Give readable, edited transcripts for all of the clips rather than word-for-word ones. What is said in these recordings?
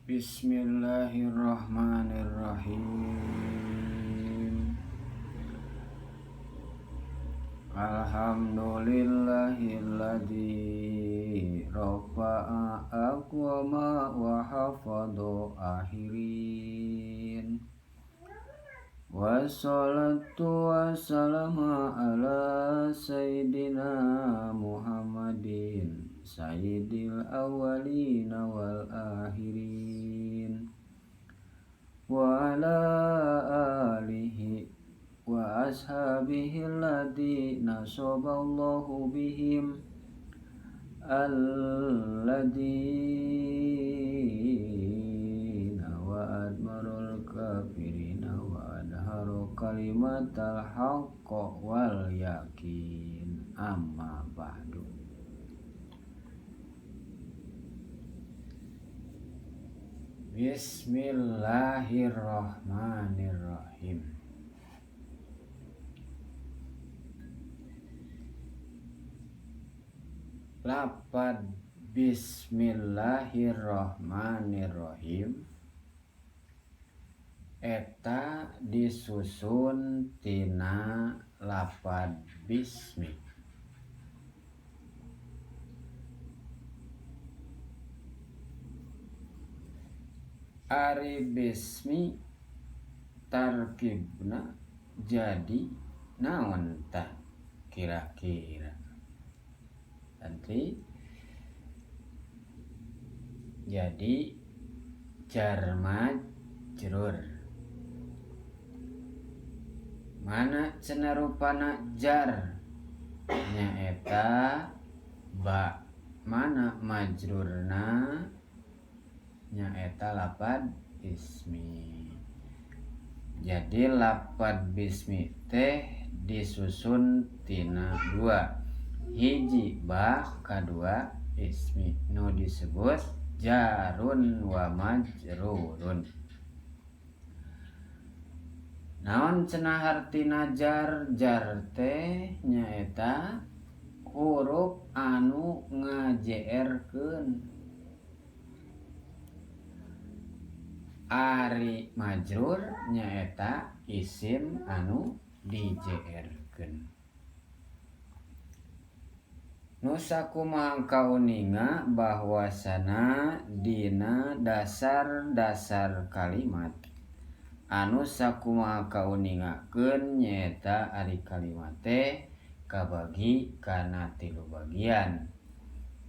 Bismillahirrahmanirrahim. Alhamdulillahilladzi rafa'a aqwama wa hafadhu akhirin. Wassalatu wassalamu ala sayyidina Muhammadin sayyidil awwalina wal akhirin wa ala alihi wa ashabihi alladhina saballahu bihim alladhina wa admarul kafirina wa adharu kalimatal haqqa wal yakin. Amma ba'du. Bismillahirrahmanirrahim. Lapad bismillahirrahmanirrahim eta disusun tina lapad bismi. Ari bismi tarkibna jadi naon tah kira-kira? Nanti jadi jar majrur. Mana cenah rupana jar nyaeta ba, mana majrurna nyaeta lapad bismi. Jadi lapad bismi teh disusun tina dua, hiji ba, kadua ismi, nu disebut jarun wa majrurun. Naon cenah hartina jar? Jar teh nyaeta huruf anu ngajeerkeun. Ari majrur nyaeta isim anu dijeerkeun. Nu sakumaha kauninga bahwasana dina dasar-dasar kalimat anu sakumaha kauningakeun nyaeta ari kalimat teh kabagi kana 3 bagian.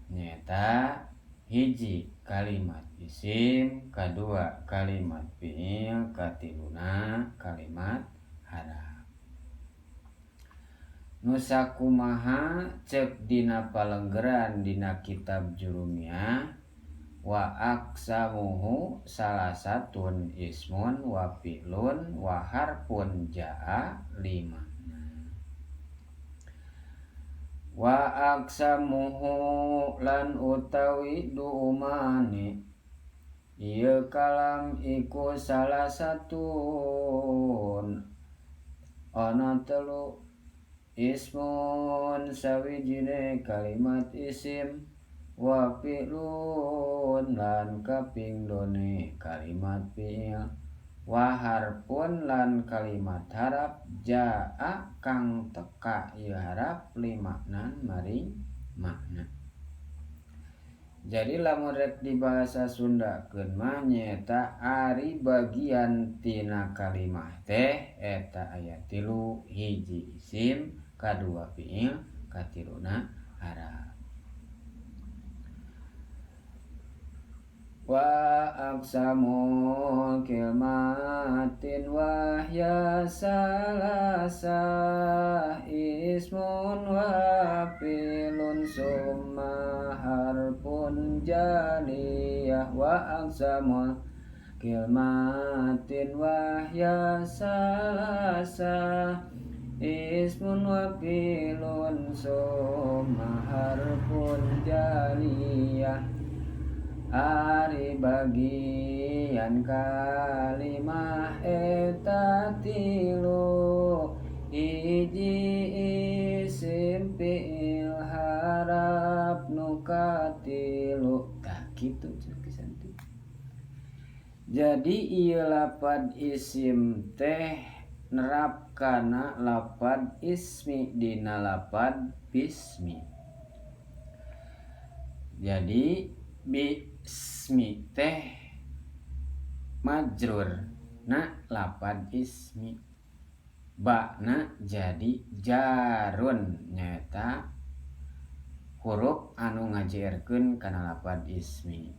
Nyaeta hiji kalimat isim, kadua kalimat fi'il, katiluna kalimat haraf. Nu sakumaha cek dina palenggeran dina kitab Jurumiyah, wa aqsamuhu salasatun ismun wa fi'lun wa harfun jaa lima. Wa aqsamuhu lan utawi duumane ieu kalam iku salasatun ana 3, ismun sawijine kalimat isim, wa fi'lun lan kapingdone kalimat fi'il, wa harfun lan kalimat harap jaa kang teka ieu harap limaknan maring makna. Jadi lamun rek di bahasa Sundakeun mah nyaeta ari bagian tina kalimah teh eta aya 3, hiji isim, kadua fi'il, katiluna haraf. Wa aqsamu kalimatin wahya salasah ismun wa fi'lun summa harfun jaliyah. Wa aqsamu kalimatin wahya salasah ismun wa fi'lun summa harfun jaliyah. Ari bagian kalimah eta 3, hiji isim fi'il harap nu katilu. Tah kitu cenah pisan teh. Jadi ieu lapad isim teh nerap kana lapad ismi dina lapad bismi. Jadi bismi teh majrur na lapad ismi, bakna jadi jarun nyata huruf anu ngajieurkeun kana lapad ismi.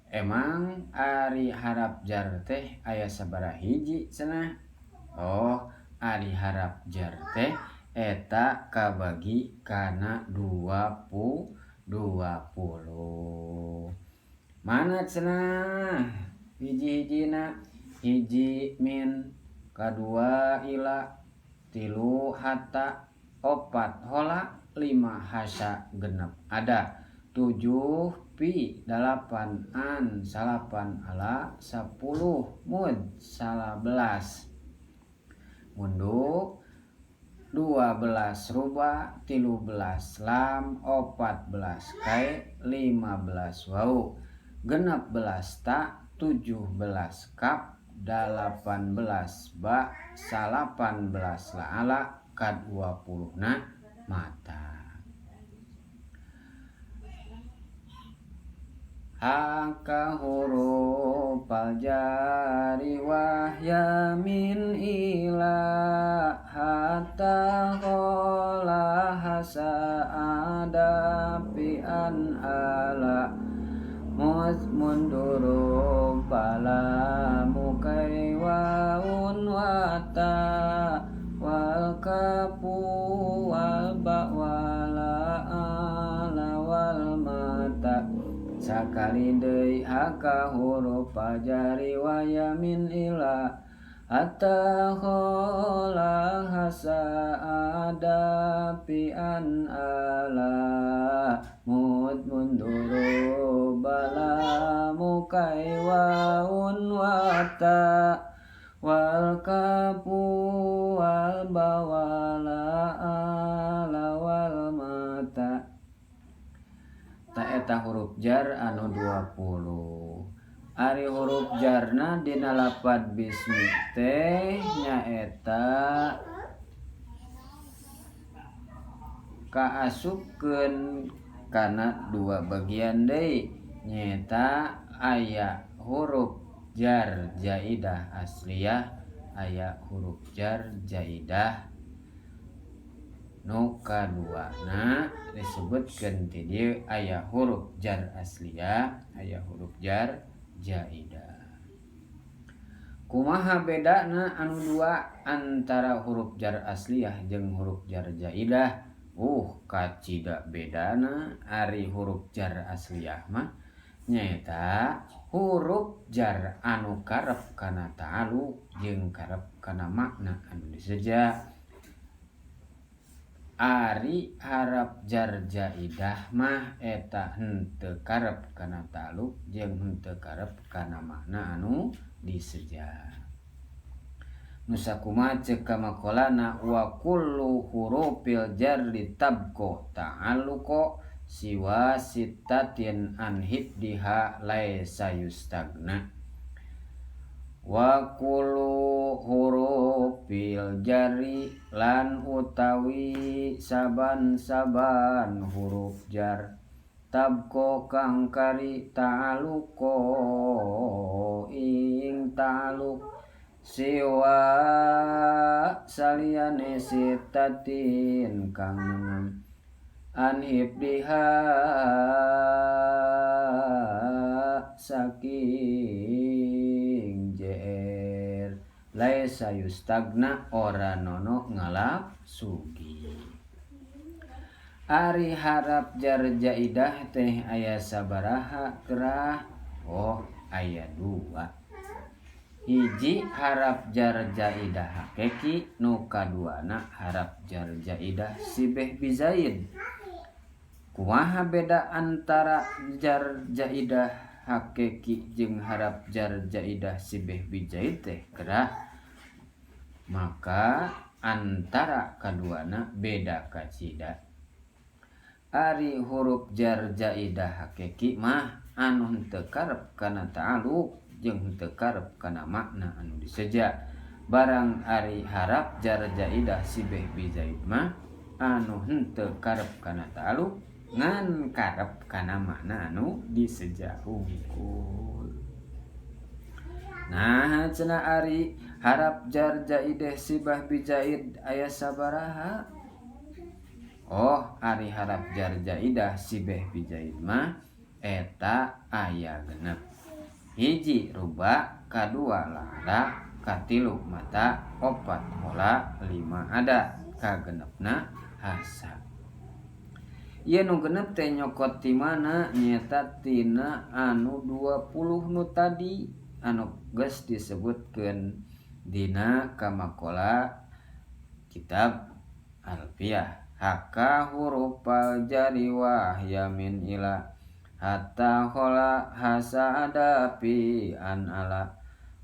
Emang ari harap jar teh aya sabaraha hiji cenah? Oh, ari harap jar teh eta kabagi kana 20. Mana cenah? Hiji-hijina, hiji min, kadua ila, tilu hatta, opat hola, 5 hasa genep. Ada 7 pi 8 an, 8 ala, 10 mud 11. Mundu 12 ruba, 13 lam, 14 kai, 15 wau, 16 ta, 17 kap, 18 ba, 18 la ala, ka 20 na mata. Haka huruf al-jari wahya min ila hatta qola hasa ada fi an ala munduru bala mukai waun wata wal kapu wal ba wala ala wal mata. Sakali deui haka huruf al-jari wa yamin ila hatta khola hasa ada pi an ala mud munduru bala mukai waun wata wal kapu wal bawala ala wal mata. Ta eta huruf jar anu 20. Ari huruf jarna dina lapad bismi teh nyaeta kaasupkeun kana 2 bagian deui, nyaeta aya huruf jar jaidah asliyah, aya huruf jar jaidah nu kaduana disebutkeun ti dieu aya huruf jar asliyah, aya huruf jar jaidah. Kumaha bedana anu dua antara huruf jar asliyah jeung huruf jar jaidah? Kacida bedana. Ari huruf jar asliyah mah nyaeta huruf jar anu karep kana ta'alluq jeung karep kana makna anu diseja. Ari harap jar jaidah mah eta henteu karep kana ta'alluq jeung henteu karep kana makna anu diseja. Nu sakumaha ceuk ka maqalana wa kullu hurufil jarri tabqa ta'alluqa siwa sittatin an hibdiha laisa yustagna. Wa kullu hurufil jarri lan utawi saban-saban huruf jar tabqa kang kari ta'alluqa ing ta'alluq siwa saliyane sitatin kang anhib diha saking jer laisa yustagna ora nono ngalap sugi. Ari harap jar jaidah teh aya sabaraha kerah? Aya 2. Hiji harap jar jaidah hakiki, nu kaduana harap jar jaidah sibeh bizaid. Kumaha beda antara jar jaidah hakiki jeung harap jar jaidah sibeh bizaid teh kerah? Maka antara kaduana beda kacida. Ari huruf jar jaidah hakiki mah anu henteu karep kana ta'alluq jeung teu karep kana makna anu diseja. Barang ari harap jar jaidah sibeh bizaid mah anu henteu karep kana ta'aluk ngan karep kana makna anu diseja hungkul. Nah cenah ari harap jar jaidah sibah bizaid aya sabaraha? Oh, ari harap jar jaidah sibeh bizaid mah eta aya genep. Hiji ruba, kadua lala, katilu mata, opat hola, lima ada, kagenepna hasa. Ieu nu genep teh nyokot ti mana nyata tina anu 20 nu tadi anu geus disebutkeun dina kamakola kitab Alfiyah. Haka huruf al jari wahya min ila hatta khola hasa adapi an ala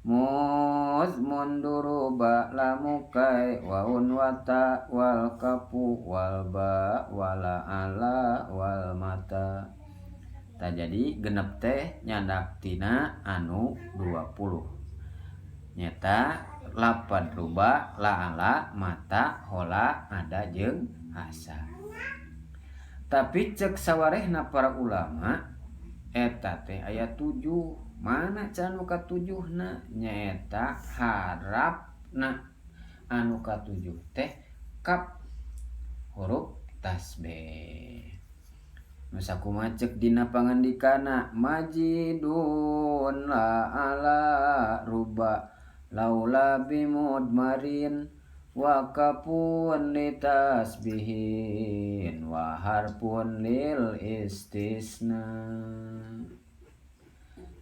muz munduru ba lamukai waun wata wal kapu wal ba wala ala wal mata. Tak jadi genep teh nyandak tina anu 20 nyata lapad ruba la ala mata hola ada jeung hasa. Tapi cek sawarehna para ulama eta teh aya 7. Mana can anu ka-7na nyaeta harapna anu ka-7 teh kaf huruf tasbih. Nu sakumaha cek dina pangandikana majidun la ala ruba laula bimudmarin wa kapun litasbihin wa harpun lil istisna.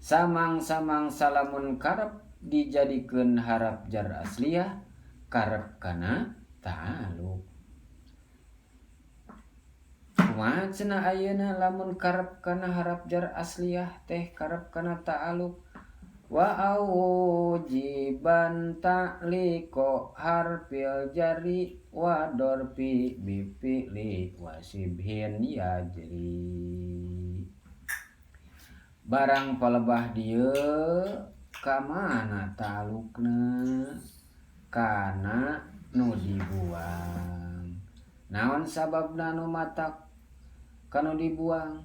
Samang-samang salamun karep dijadikeun harap jar asliyah karep kana ta'aluk. Kumaha cenah ayeuna lamun karep kana harap jar asliyah teh karep kana ta'aluk? Wa aujiban ta'liqo harfil jari wa dorfi bifili wasibhin yajri. Barang palebah dieu kamana ta'alukna? Kana nu dibuang. Naon sababna nu matak kanu dibuang?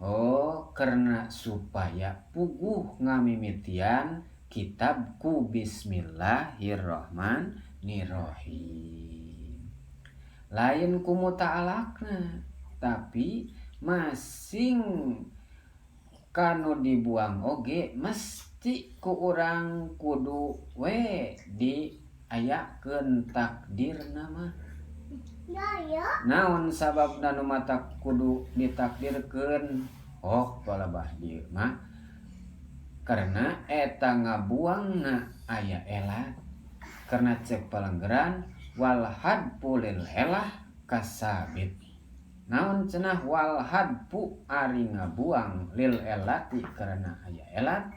Oh, karena supaya puguh ngamimitian kitabku Bismillahirrahmanirrahim. Lain ku muta'alakna, tapi masing kanu dibuang oge mesti ku urang kudu we diayakeun takdirna mah. Naon sababna nu matak kudu ditakdirkeun? Oh, palebah dieu mah karena eta ngabuangna aya elat. Karena cek palanggeran wal hadfu lil elah kasabit. Naon cenah wal hadfu ari ngabuang lil elati karena aya elat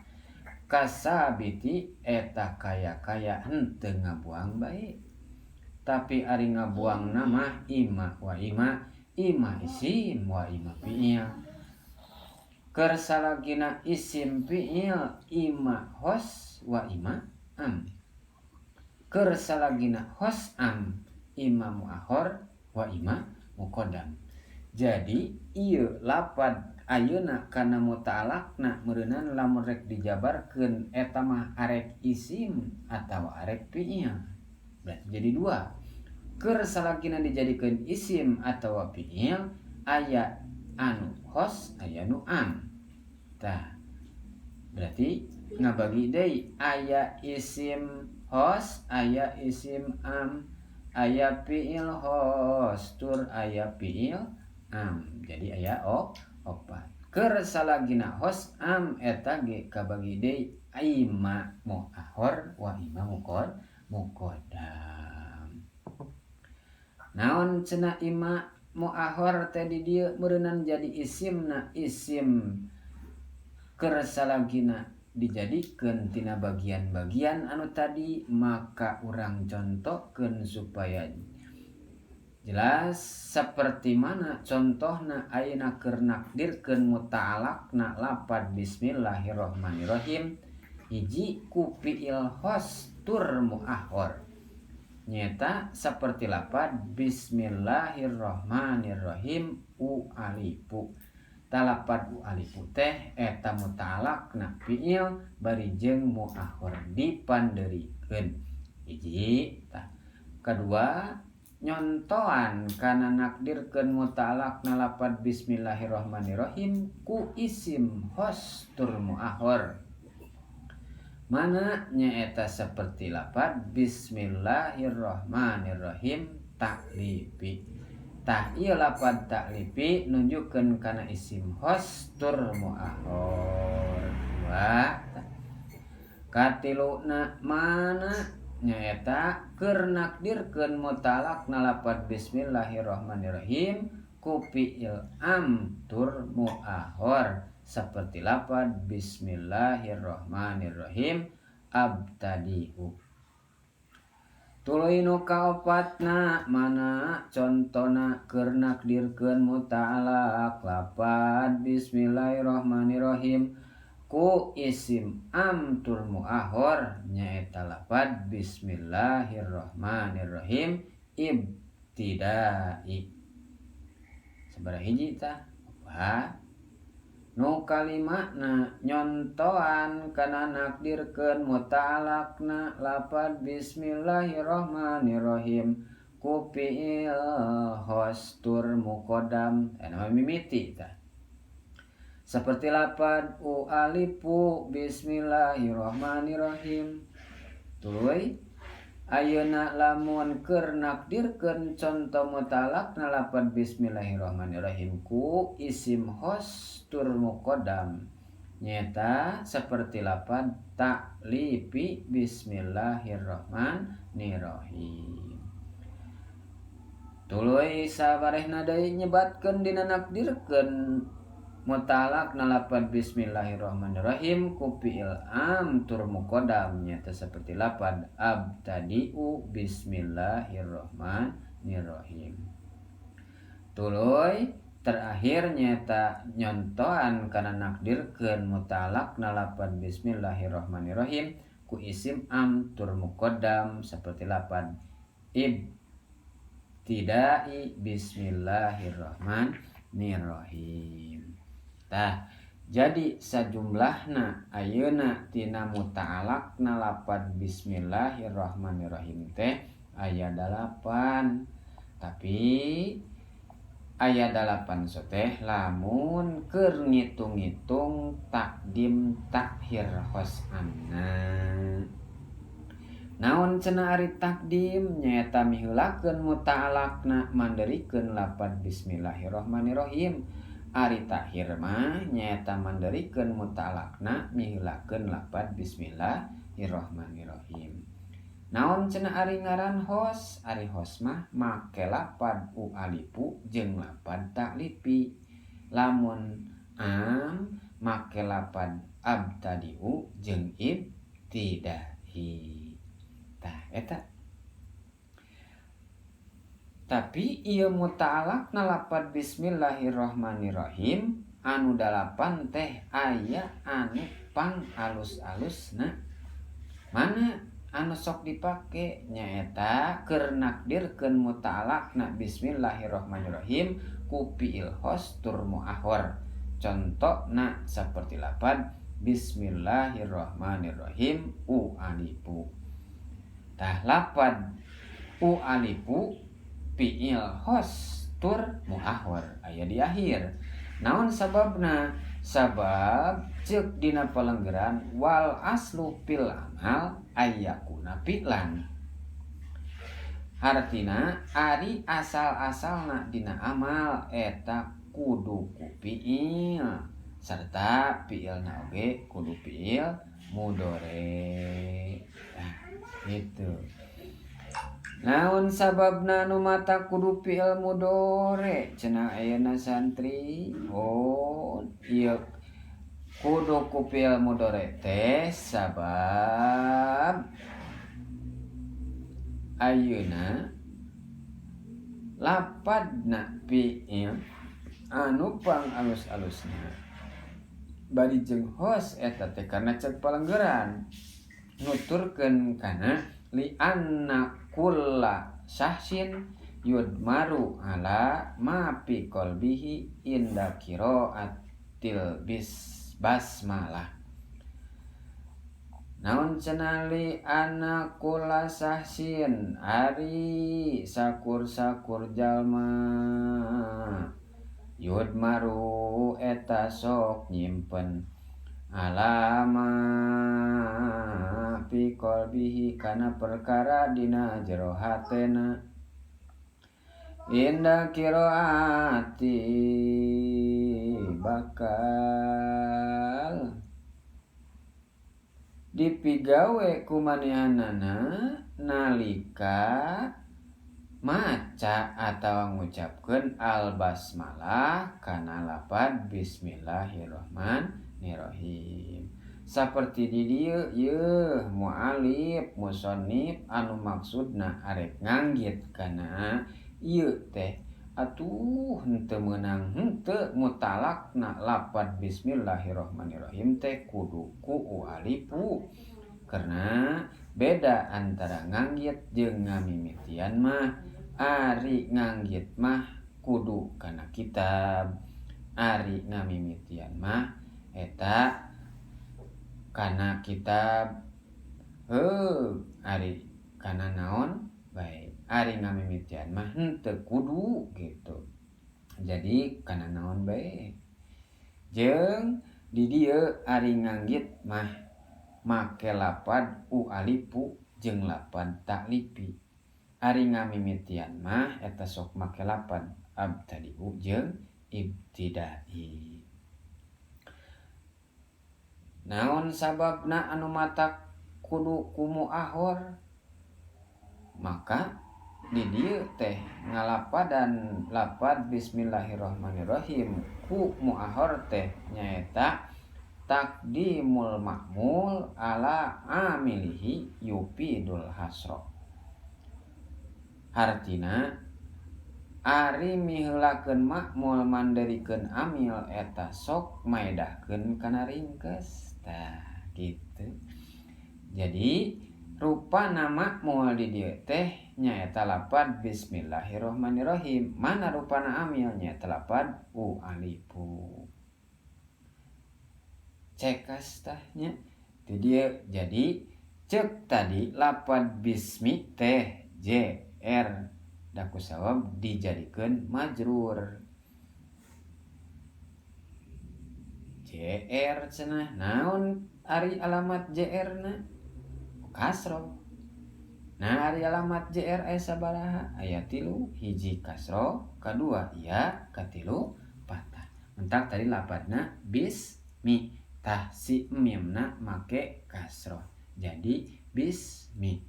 kasabiti eta kaya-kaya henteu ngabuang bae. Tapi ari ngabuang nama ima wa ima isim wa ima fi'il. Keur salagina isim fi'il ima hos wa ima am. Keur salagina hos am ima muahhor wa ima muqaddam. Jadi ieu lapad ayeuna kana muta'alaqna meureunan lamun rek dijabarkeun eta mah arek isim atawa arek fi'il. Berarti jadi 2. Keur salagina dijadikeun isim atawa fi'il aya anu hos aya nu am. Tah. Berarti ngabagi deui aya isim hos aya isim am aya fi'il hos tur aya fi'il am. Jadi aya opat. Keur salagina hos am eta ge kabagi deui ima muahhor wa ima muqaddam. Naon cenah ima muahhor teh di dieu meureunan jadi isimna isim keur salagina dijadikeun tina bagian-bagian anu tadi maka urang contohkeun supaya jelas seperti mana contohna ayeuna keur nakdirkeun muta'alaqna lapad bismillahirrahmanirrahim hiji ku fiil hostur muahhor nyata seperti lapad bismillahirrahmanirrahim alifu talapad alifu teh eta muta'alaqna fiil bari jeung muahhor dipanderikeun hiji tah kedua nyontoan kana nakdirkeun muta'alaqna lapad bismillahirrahmanirrahim ku isim hostur muahhor mana nyaeta seperti lapad bismillahirrahmanirrahim ta'lifi tah ieu lapad ta'lifi nunjukkeun kana isim hostur muahhor dua katiluna mana nyaeta keur nakdirkeun muta'alaqna lapad bismillahirrahmanirrahim ku fiil amtur muahhor seperti lapad bismillahirrahmanirrahim abtadi'u tuluy nu kaopatna mana contona keur nakdirkeun muta'alaq lapad bismillahirrahmanirrahim ku isim amtur muahhor nyaeta lapad bismillahirrahmanirrahim ibtidai sabaraha hiji tah nu kalimatna nyontoan kana nakdirkeun muta'alaqna lapad bismillahirrahmanirrahim ku fiil hostur muqaddam nama mimiti tah seperti lapad alifu bismillahirrahmanirrahim tuluy ayeuna lamun keur nakdirkeun conto muta'alaqna lapad bismillahirrahmanirrahim ku isim hostur muqaddam nyata seperti lapad ta'lifi bismillahirrahmanirrahim tuluy sabarehna deui nyebatkeun dina nakdirkeun muta'alaqna lapad bismillahirrahmanirrahim ku fiil amtur muqaddam nyata seperti lapad abtadi'u bismillahirrahmanirrahim tuluy terakhir nyata nyontoan kana nakdirkeun muta'alaqna lapad bismillahirrahmanirrahim ku isim amtur muqaddam seperti lapad ibtidai bismillahirrahmanirrahim tah jadi sajumlahna ayeuna tina muta'alaqna lapad bismillahirrahmanirrahim teh aya 8 tapi aya 8 teh lamun keur ngitung-ngitung takdim takhir hosana naon cenah ari takdim nyaeta miheulakeun muta'alaqna manderikeun lapad bismillahirrahmanirrahim ari takhir mah nyaeta manderikeun muta'alaqna miheulakeun lapad bismillahirrahmanirrahim naon cenah ari ngaran hos ari hos mah make lapad alifu jeung lapad ta'lifi lamun am make lapad abtadi'u jeung ibtidai tah eta tapi ieu muta'alaqna lapad bismillahirrahmanirrahim anu 8 teh aya anu pang alus-alusna mana anu sok dipake nyaeta keur nakdirkeun muta'alaqna bismillahirrahmanirrahim ku fiil hostur muahhor contona seperti lapad bismillahirrahmanirrahim alifu tah lapad alifu fiil hostur muahhor aya di akhir naon sababna sabab ceuk dina palenggeran wal aslu fil amal ayyakuna fi'lan artina ari asal-asalna dina amal eta kudu ku fiil sarta fiilna oge kudu fiil mudhari gitu. Naon sababna nu mata kudu fiil mudhari cenah ayeuna santri ieu kudu ku fiil mudhari teh sabab ayeuna lapadna fiil anu pang alus-alusna bari jeung hos eta teh karena cek palenggeran nuturkeun kana li anna kulla syahsin yudmaru ala ma fi qalbihi inda qiraatil basmalah. Naon cenah li anna kulla syahsin ari sakur-sakur jalma yudmaru eta sok nyimpen alama fi qalbihi kana perkara dina jero hatena inda qiraati bakal dipigawe kumanehanana nalika maca atawa ngucapkeun al basmalah kana lapad bismillahirrahmanirrahim. Saperti di dieu yeuh mualif musannif anu maksudna arek nganggit kana ieu teh atuh henteu meunang henteu mutalakna lapad bismillahirrahmanirrahim teh kudu ku alifu. Karena beda antara nganggit jeung ngamimitian mah. Ari nganggit mah kudu kana kitab, ari ngamimitian mah eta kana kitab. Ari kana naon bae, ari ngamimitian mah henteu kudu gitu. Jadi kana naon bae. Jeung di dieu ari nganggit mah make lapad alifu jeung lapad ta'lifi. Ari ngamimitian mah eta sok make lapad abtadi'u jeung ibtidai. Naon sababna anu matak kudu kumu ahor? Maka di dieu teh ngalapadan lapad bismillahirrahmanirrahim ku muahor teh nyaeta taqdimul ma'mul ala amilihi yufidul hasra. Artina ari miheulakeun ma'mul mandarikeun amil eta sok maedahkeun kana ringkes. Tah kitu. Jadi rupana ma'mul di dieu teh nyaeta lapad bismillahirrahmanirrahim. Mana rupana amil nyaeta lapad alifu. Cekas tah nya. Di dieu jadi cek tadi lapad bismi teh JR daku sawab dijadikeun majrur. JR cenah naon ari alamat JR na? Kasro. Nah ari alamat JR aya sabaraha? Aya 3, hiji kasro, kadua iya, katilu patah. Mentak tadi lapadna bismi, tah si mimna make kasro. Jadi bismi.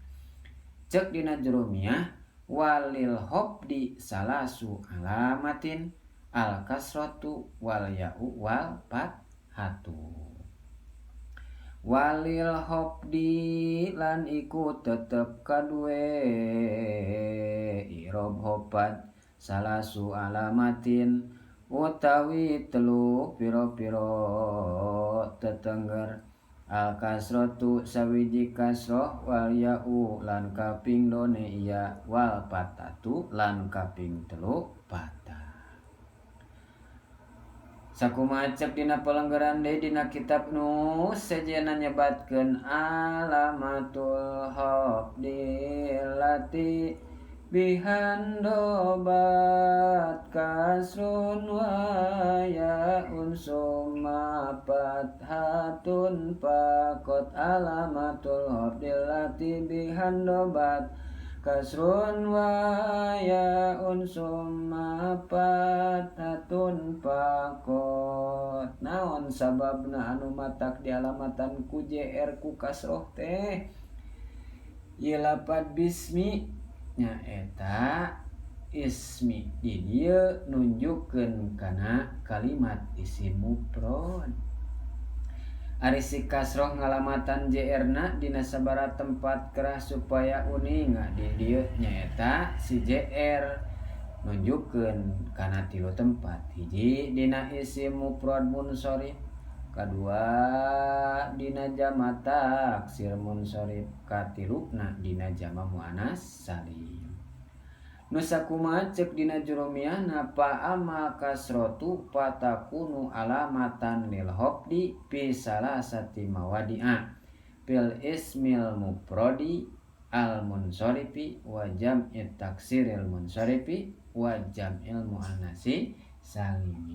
Cek dina jurumiyah walil hobdi salasu alamatin al kasratu wal ya'u wal fathatu. Walil hobdi lan iku tetep kadue irob hopat salasu alamatin utawi 3 piro-piro tetengger. Al kasratu sawiji kasroh wal ya'u lan kaping done iya wal patatu lan kaping 3 patah. Sakumaha cek dina palenggeran deui dina kitab nu sejenna nyebatkeun alamatul hafdilati bihandobat kasrun wa ya'un summa fathatun faqat alamatul hafdilati bihandobat kasrun wa ya'un summa fathatun faqat. Naon sababna anu matak dialamatan ku JR ku kasroh teh? Ieu lapad bismi nyaeta ismi di dieu nunjukkeun kana kalimat isim mufrad. Ari si kasroh ngalamatan JR-na dina sabaraha tempat kerah supaya uning di dieu nyaeta si JR nunjukkeun kana 3 tempat. Hiji dina isim mufrad munsharif kadua dina jama taksir munsharif, katiluna dina jama muannas salim. Nu sakumaha ceuk dina jurumiyahna fa amma kasratu fatakunu alamatan lil hofdi fi salasati mawadi'a fil ismil mufradi al munsarifi wa jam'i taksiril munsarifi wa jam'il muannasi salimi.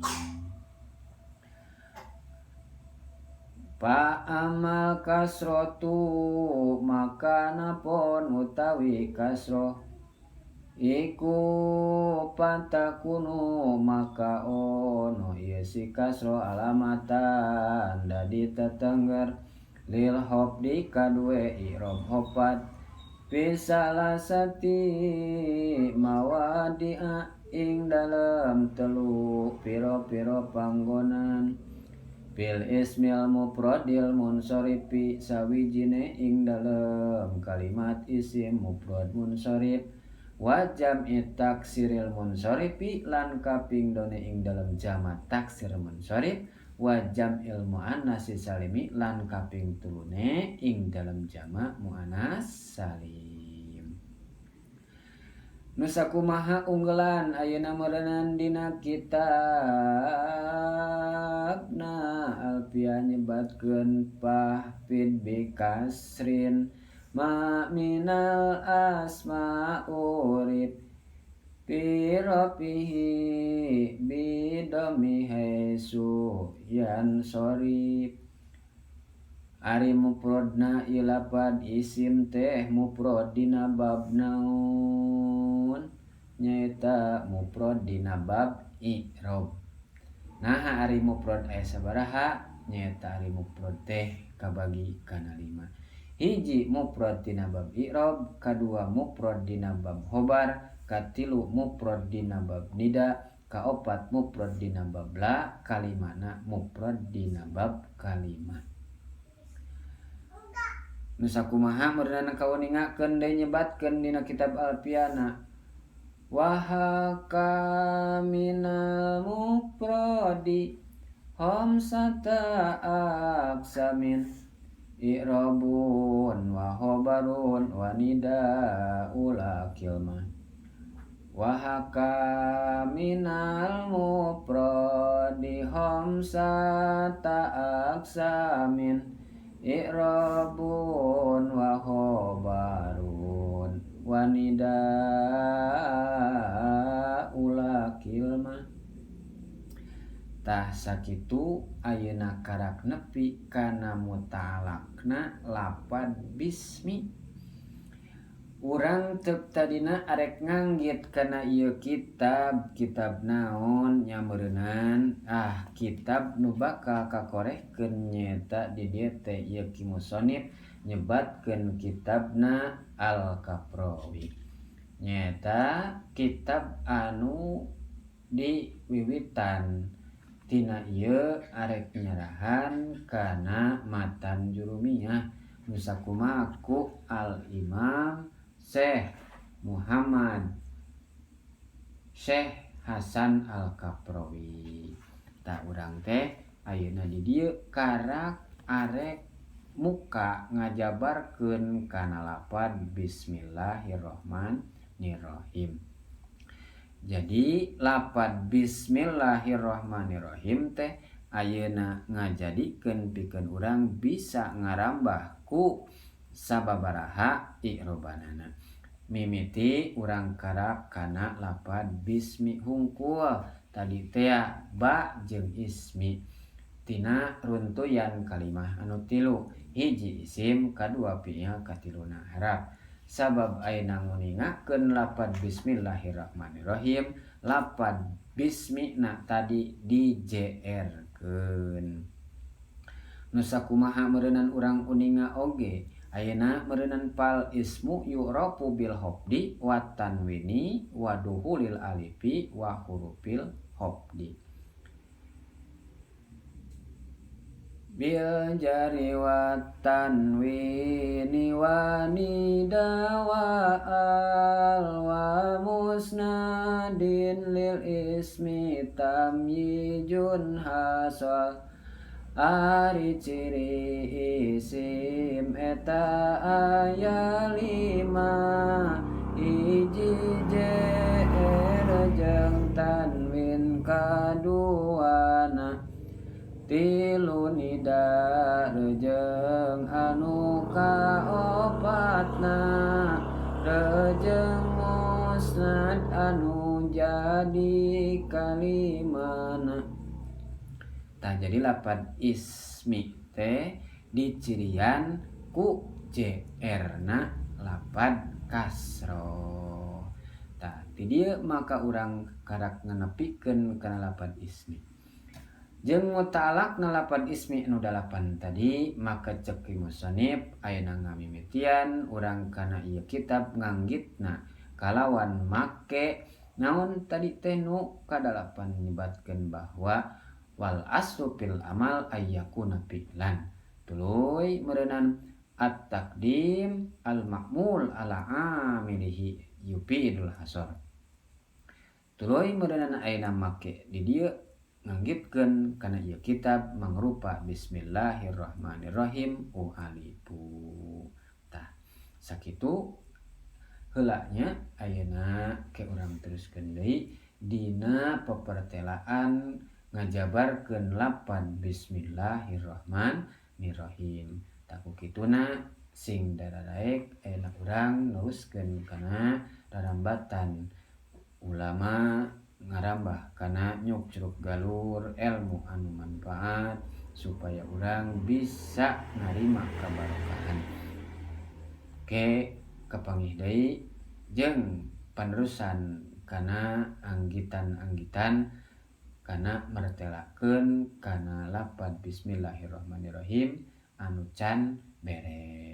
Fa amal kasratu maka napon utawi kasroh iku patakunu maka ono ieu si kasroh alamatan dadi tetengger lil hofdi kadue i'rab hofat fi salasati mawadi'a ing dalem telu piro-piro panggonan fil ismil mufradil munsarifi sawijine ing dalem kalimat isim mufrad munsarif wa jam'i taksiril munsarifi lan kaping done ing dalem jama taksir munsarif wa jam'il muannasi salimi lan kaping tulune ing dalem jama muannas salim. Nu sakumaha unggelan ayeuna meureunnan dina kitabna Alfiyah nyebatkeun fahfid bi kasrin ma minal asma urib fi rafihi bi dhammi haisu yansorif. Ari mufradna ilapad isim teh mufrad dina bab naon nyaeta mufrad dina bab i'rab. Nah ari mufrad aya sabaraha nyaeta ari mufrad teh kabagi kana 5. Hiji mufrad dina bab i'rab, kadua mufrad dina bab khobar, katilu mufrad dina bab nida, kaopat mufrad dina bab la, kalimana mufrad dina bab kalimat. Nu sakumaha meureunana kawuningakeun deui nyebatkeun dina kitab Alfiyana wa haka minal mufradi khamsata aqsamin i'rabun wa khobarun wa nida'ul kilmah. Wa haka minal mufradi khamsata aqsamin i'rabun wa khobarun wa nida'ul kilmah. Tah sakitu ayeuna karak nepi kana muta'alaqna lapad bismi. Urang teu tadina arek nganggit kana ieu kitab naon nya meureunnan kitab nu bakal kakorehkeun nyaeta di dieu teh ieu ki musannif nyebatkeun kitabna Al-Kafrawi nyaeta kitab anu diwiwitan tina ieu arek nyerahan kana matan jurumiyah nu sakumaha ku Al-Imam Syekh Muhammad Syekh Hasan Al-Kafrawi. Tak urang teh ayeuna di dieu karak arek muka ngajabarkeun kana lapad bismillahirrahmanirrahim. Jadi lapad bismillahirrahmanirrahim teh ayeuna ngajadikeun pikeun urang bisa ngarambah ku sababaraha i'robanana. Mimiti urang karak kana lapad bismi hungkul tadi teh ba jeung ismi tina runtuyan kalimah anu tilu, hiji isim, kadua fi'il, katiluna harap. Sabab ayeuna nguningakeun lapad bismillahirrahmanirrahim, lapad bismina tadi dijerkeun. Nu sakumaha meureunnan urang uninga oge ayeuna meureunnan fal ismu yu'rafu bil hofdi wa tanwini wa duhulil alifi wa hurufil hofdi bil jari wa tanwini wa nida wa al wa musnadin lil ismi tamyijun hasal Ari ciri isim eta aya 5 hiji jer jeung tanwin kaduana tilu nida jeung anu kaopatna jeung musnad anu jadi kalimana. Tah jadi lapad ismi teh dicirian ku JR-na lapad kasro. Tah ti dieu maka urang karak nganepikeun kana lapad ismi. Jeung muta'alaqna lapad ismi anu dalapan tadi maka cek musannif ayeuna ngamimitian urang kana ieu kitab nganggitna kalawan make naon tadi teh nu kadalapan nyebatkeun bahwa wal aslu fil amal ayyakuna fi'lan. Tuluy meureunana at-taqdim al ma'mul ala amilihi yufidul hasar. Tuluy meureunana ayeuna make di dieu nganggitkeun kana ieu kitab mangrupa bismillahirrahmanirrahim alifu. Tah sakitu heula nya ayeuna ke urang teruskeun deui dina pepertelaan ngajabarkeun lapad bismillahirrahmanirrahim. Taku kituna sing daradaek ayeuna urang neruskeun kana rarambatan ulama ngarambah kana nyukruk galur ilmu anu manfaat supaya urang bisa narima kabarokahan. Ke kapanggih deui jeung panerusan kana anggitan-anggitan kana martelakeun kana lapad bismillahirrahmanirrahim anu can beres.